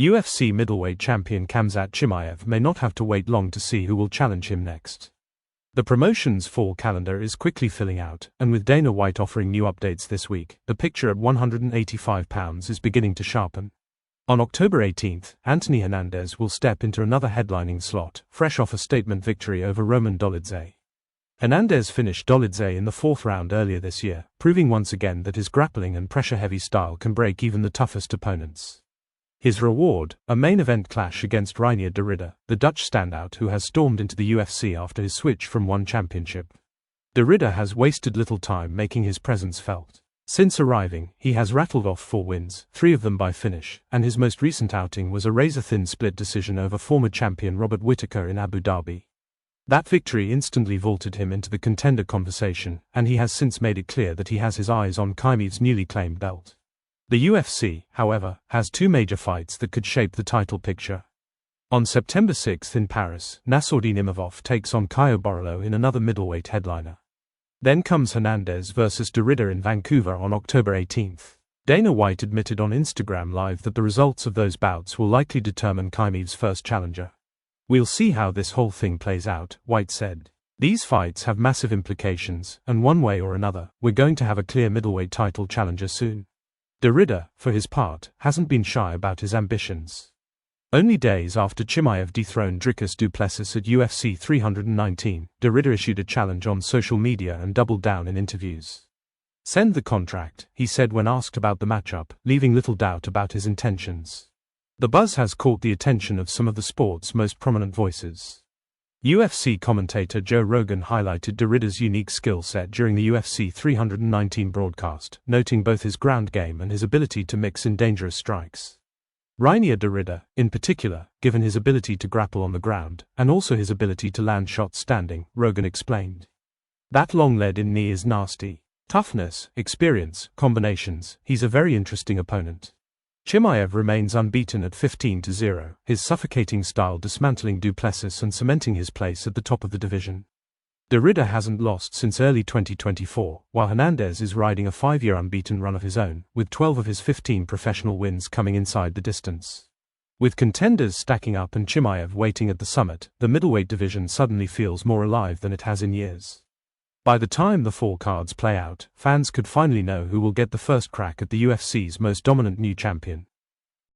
UFC middleweight champion KHAMZAT CHIMAEV may not have to wait long to see who will challenge him next. The promotion's fall calendar is quickly filling out, and with Dana White offering new updates this week, the picture at 185 pounds is beginning to sharpen. On October 18th, Anthony Hernandez will step into another headlining slot, fresh off a statement victory over Roman Dolidze. Hernandez finished Dolidze in the fourth round earlier this year, proving once again that his grappling and pressure-heavy style can break even the toughest opponents. His reward, a main event clash against Reinier de Ridder, the Dutch standout who has stormed into the UFC after his switch from one championship. De Ridder has wasted little time making his presence felt. Since arriving, he has rattled off 4 wins, 3 of them by finish, and his most recent outing was a razor-thin split decision over former champion Robert Whittaker in Abu Dhabi. That victory instantly vaulted him into the contender conversation, and he has since made it clear that he has his eyes on CHIMAEV's newly claimed belt. The UFC, however, has 2 major fights that could shape the title picture. On September 6 in Paris, Nassourdine Imavov takes on Caio Borralho in another middleweight headliner. Then comes Hernandez vs de Ridder in Vancouver on October 18. Dana White admitted on Instagram Live that the results of those bouts will likely determine CHIMAEV's first challenger. "We'll see how this whole thing plays out," White said. "These fights have massive implications, and one way or another, we're going to have a clear middleweight title challenger soon." De Ridder, for his part, hasn't been shy about his ambitions. Only days after Chimaev dethroned Dricus du Plessis at UFC 319, de Ridder issued a challenge on social media and doubled down in interviews. "Send the contract," he said when asked about the matchup, leaving little doubt about his intentions. The buzz has caught the attention of some of the sport's most prominent voices. UFC commentator Joe Rogan highlighted de Ridder's unique skill set during the UFC 319 broadcast, noting both his ground game and his ability to mix in dangerous strikes. Reinier de Ridder, in particular, given his ability to grapple on the ground, and also his ability to land shots standing, Rogan explained. "That long lead-in knee is nasty. Toughness, experience, combinations, he's a very interesting opponent." Chimaev remains unbeaten at 15-0, his suffocating style dismantling du Plessis and cementing his place at the top of the division. De Ridder hasn't lost since early 2024, while Hernandez is riding a 5-year unbeaten run of his own, with 12 of his 15 professional wins coming inside the distance. With contenders stacking up and Chimaev waiting at the summit, the middleweight division suddenly feels more alive than it has in years. By the time the fall cards play out, fans could finally know who will get the first crack at the UFC's most dominant new champion.